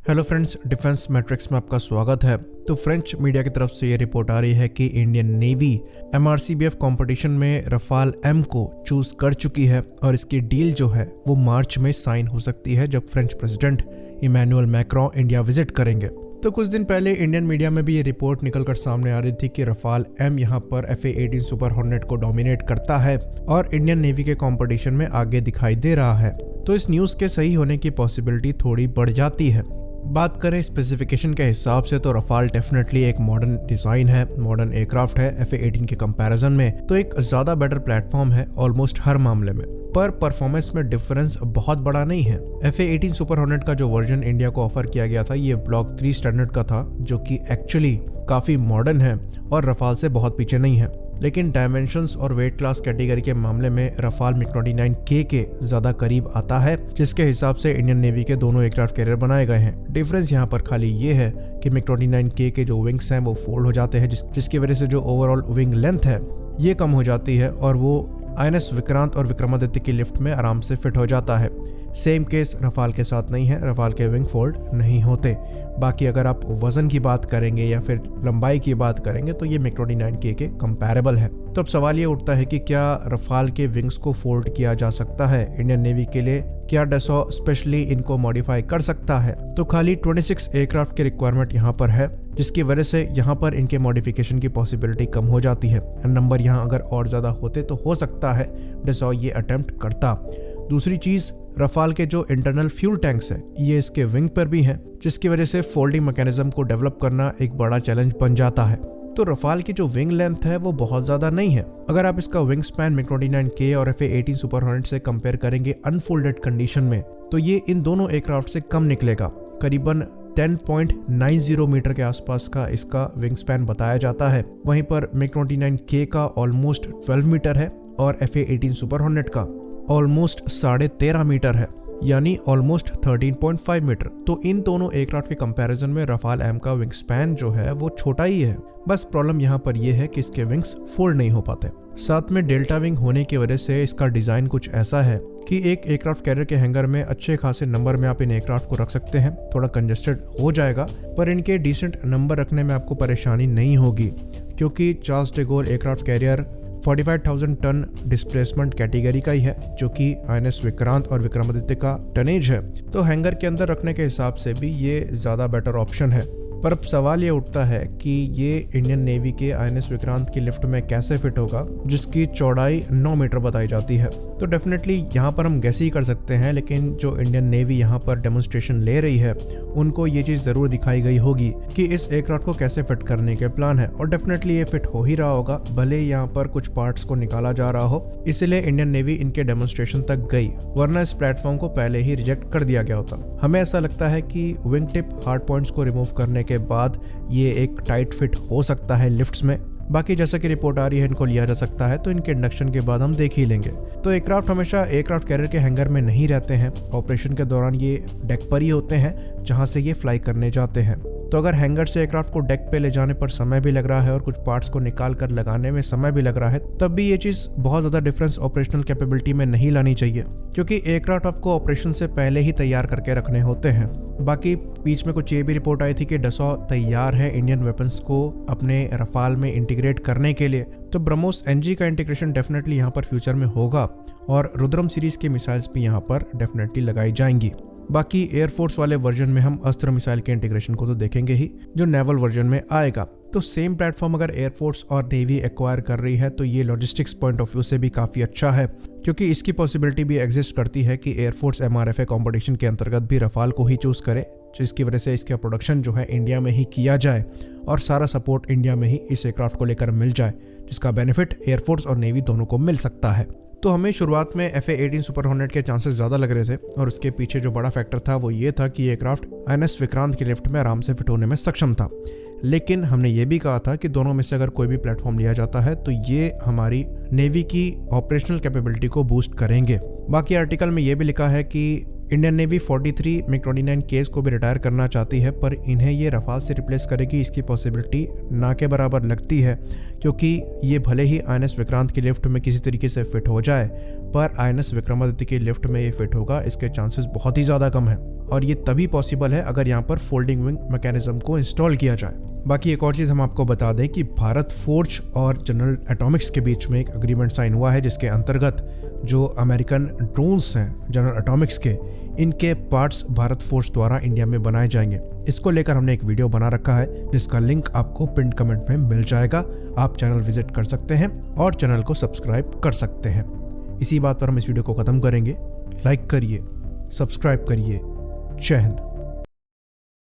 Hello friends, defence matrix में आपका स्वागत है। तो फ्रेंच मीडिया की तरफ से ये रिपोर्ट आ रही है कि इंडियन नेवी MRCBF कंपटीशन में रफाल M को चूज कर चुकी है और इसकी डील जो है वो मार्च में साइन हो सकती है जब French president Emmanuel Macron India visit करेंगे। तो कुछ दिन पहले इंडियन मीडिया में भी ये रिपोर्ट निकलकर सामने आ रही थी कि रफाल M यहाँ पर FA-18 सुपर हॉर्नेट को डोमिनेट करता है और इंडियन नेवी के कंपटीशन में आगे दिखाई दे रहा है। तो इस न्यूज़ के सही होने की पॉसिबिलिटी थोड़ी बढ़ जाती है। बात करें स्पेसिफिकेशन के हिसाब से तो रफाल डेफिनेटली एक मॉडर्न डिज़ाइन है, मॉडर्न एयरक्राफ्ट है FA-18 के कंपैरिजन में, तो एक ज़्यादा बेटर प्लेटफॉर्म है ऑलमोस्ट हर मामले में। पर परफॉर्मेंस में डिफरेंस बहुत बड़ा नहीं है। FA-18 सुपर हॉर्नेट का जो वर्जन इंडिया को ऑफर किया गया था ये ब्लॉक 3 स्टैंडर्ड का था, जो कि एक्चुअली काफ़ी मॉडर्न है और रफाल से बहुत पीछे नहीं है। लेकिन डायमेंशंस और वेट क्लास कैटेगरी के मामले में रफाल MiG-29K के ज़्यादा करीब आता है, जिसके हिसाब से इंडियन नेवी के दोनों एयरक्राफ्ट कैरियर बनाए गए हैं। डिफरेंस यहाँ पर खाली ये है कि MiG-29K के जो विंग्स हैं वो फोल्ड हो जाते हैं, जिसकी वजह से जो ओवरऑल विंग लेंथ है ये कम हो जाती है और वो INS विक्रांत और विक्रमादित्य की लिफ्ट में आराम से फिट हो जाता है। सेम केस रफाल के साथ नहीं है, रफाल के विंग फोल्ड नहीं होते। बाकी अगर आप वजन की बात करेंगे या फिर लंबाई की बात करेंगे तो ये MiG-29K के कंपैरेबल है। तो अब सवाल ये उठता है कि क्या रफाल के विंग्स को फोल्ड किया जा सकता है इंडियन नेवी के लिए? क्या डसॉ स्पेशली इनको मॉडिफाई कर सकता है? तो खाली 26 एयरक्राफ्ट की रिक्वायरमेंट यहाँ पर है, जिसकी वजह से यहाँ पर इनके मॉडिफिकेशन की पॉसिबिलिटी कम हो जाती है। नंबर यहाँ अगर और ज़्यादा होते तो हो सकता है डसॉ ये अटेम्प्ट करता। दूसरी चीज़, रफाल के जो इंटरनल फ्यूल टैंक्स है ये इसके विंग पर भी हैं, जिसकी वजह से फोल्डिंग मैकेनिज्म को डेवलप करना एक बड़ा चैलेंज बन जाता है। तो रफाल की जो विंग लेंथ है वो बहुत ज़्यादा नहीं है। अगर आप इसका विंग स्पैन MiG-29K और FA-18 सुपर हॉर्नेट से कंपेयर करेंगे अनफोल्डेड कंडीशन में, तो ये इन दोनों एयरक्राफ्ट से कम निकलेगा। करीबन 10.90 मीटर के आसपास का इसका विंग स्पैन बताया जाता है। वहीं पर MiG-29K का ऑलमोस्ट 12 मीटर है और FA-18 सुपर हॉर्नेट का ऑलमोस्ट 13.5 मीटर है, यानी ऑलमोस्ट 13.5 मीटर। तो इन दोनों एयरक्राफ्ट के कंपैरिजन में रफाल M का विंग स्पैन जो है वो छोटा ही है। बस प्रॉब्लम यहाँ पर यह है कि इसके विंग्स फोल्ड नहीं हो पाते। साथ में डेल्टा विंग होने की वजह से इसका डिजाइन कुछ ऐसा है कि एक एयरक्राफ्ट कैरियर के हैंगर में अच्छे खासे नंबर में आप इन एयरक्राफ्ट को रख सकते हैं। थोड़ा कंजेस्टेड हो जाएगा पर इनके डिसेंट नंबर रखने में आपको परेशानी नहीं होगी, क्योंकि Charles de Gaulle aircraft carrier 45,000 ton displacement category का ही है, जो कि INS विक्रांत और विक्रमादित्य का टनेज है। तो हैंगर के अंदर रखने के हिसाब से भी ये ज़्यादा बेटर ऑप्शन है। पर अब सवाल ये उठता है कि ये इंडियन नेवी के INS विक्रांत की लिफ्ट में कैसे फिट होगा, जिसकी चौड़ाई 9 मीटर बताई जाती है। तो डेफिनेटली यहाँ पर हम गैस ही कर सकते हैं, लेकिन जो इंडियन नेवी यहाँ पर डेमोन्स्ट्रेशन ले रही है उनको ये चीज़ ज़रूर दिखाई गई होगी कि इस एयरक्राफ्ट को कैसे फिट करने के प्लान है, और डेफिनेटली ये फिट हो ही रहा होगा, भले यहाँ पर कुछ पार्ट्स को निकाला जा रहा हो। इसलिए इंडियन नेवी इनके डेमोन्स्ट्रेशन तक गई, वरना इस प्लेटफॉर्म को पहले ही रिजेक्ट कर दिया गया होता। हमें ऐसा लगता है कि विंग टिप हार्ड पॉइंट्स को रिमूव करने के बाद ये एक टाइट फिट हो सकता है लिफ्ट्स में। बाकी जैसा कि रिपोर्ट आ रही है इनको लिया जा सकता है, तो इनके इंडक्शन के बाद हम देख ही लेंगे। तो एयरक्राफ्ट हमेशा एयरक्राफ्ट कैरियर के हैंगर में नहीं रहते हैं, ऑपरेशन के दौरान ये डेक पर ही होते हैं जहां से ये फ्लाई करने जाते हैं। तो अगर हैंगर से एयरक्राफ्ट को डेक पे ले जाने पर समय भी लग रहा है और कुछ पार्ट्स को निकाल कर लगाने में समय भी लग रहा है, तब भी ये चीज़ बहुत ज़्यादा डिफरेंस ऑपरेशनल कैपेबिलिटी में नहीं लानी चाहिए, क्योंकि एयरक्राफ्ट आपको ऑपरेशन से पहले ही तैयार करके रखने होते हैं। बाकी बीच में कुछ ये भी रिपोर्ट आई थी कि डसॉ तैयार है इंडियन वेपन्स को अपने रफाल में इंटीग्रेट करने के लिए। तो ब्रह्मोस NG का इंटीग्रेशन डेफिनेटली यहाँ पर फ्यूचर में होगा और रुद्रम सीरीज के मिसाइल्स भी यहाँ पर डेफिनेटली लगाई जाएंगी। बाकी एयरफोर्स वाले वर्जन में हम अस्त्र मिसाइल के इंटीग्रेशन को तो देखेंगे ही, जो नेवल वर्जन में आएगा। तो सेम प्लेटफॉर्म अगर एयरफोर्स और नेवी एक्वायर कर रही है तो ये लॉजिस्टिक्स पॉइंट ऑफ व्यू से भी काफ़ी अच्छा है, क्योंकि इसकी पॉसिबिलिटी भी एग्जिस्ट करती है कि एयरफोर्स MRFA कंपटीशन के अंतर्गत भी रफाल को ही चूज करे, जिसकी वजह से इसका प्रोडक्शन जो है इंडिया में ही किया जाए और सारा सपोर्ट इंडिया में ही इस एयरक्राफ्ट को लेकर मिल जाए, जिसका बेनिफिट एयरफोर्स और नेवी दोनों को मिल सकता है। तो हमें शुरुआत में FA-18 सुपर हॉर्नेट के चांसेस ज़्यादा लग रहे थे, और उसके पीछे जो बड़ा फैक्टर था वो ये था कि एयरक्राफ्ट INS विक्रांत की लिफ्ट में आराम से फिट होने में सक्षम था। लेकिन हमने ये भी कहा था कि दोनों में से अगर कोई भी प्लेटफॉर्म लिया जाता है तो ये हमारी नेवी की ऑपरेशनल कैपेबिलिटी को बूस्ट करेंगे। बाकी आर्टिकल में ये भी लिखा है कि इंडियन नेवी 43 मिग-29 केस को भी रिटायर करना चाहती है, पर इन्हें ये रफाल से रिप्लेस करेगी इसकी पॉसिबिलिटी ना के बराबर लगती है, क्योंकि ये भले ही INS विक्रांत की लिफ्ट में किसी तरीके से फिट हो जाए, पर INS विक्रमादित्य की लिफ्ट में ये फिट होगा इसके चांसेस बहुत ही ज़्यादा कम है। और ये तभी पॉसिबल है अगर यहाँ पर फोल्डिंग विंग मैकेनिज्म को इंस्टॉल किया जाए। बाकी एक और चीज़ हम आपको बता दें कि भारत फोर्ज और जनरल एटॉमिक्स के बीच में एक एग्रीमेंट साइन हुआ है, जिसके अंतर्गत जो अमेरिकन ड्रोन्स हैं जनरल एटॉमिक्स के, इनके पार्ट्स भारत फोर्ज द्वारा इंडिया में बनाए जाएंगे। इसको लेकर हमने एक वीडियो बना रखा है जिसका लिंक आपको पिन कमेंट में मिल जाएगा। आप चैनल विजिट कर सकते हैं और चैनल को सब्सक्राइब कर सकते हैं। इसी बात पर हम इस वीडियो को ख़त्म करेंगे। लाइक करिए, सब्सक्राइब करिए। जय हिंद।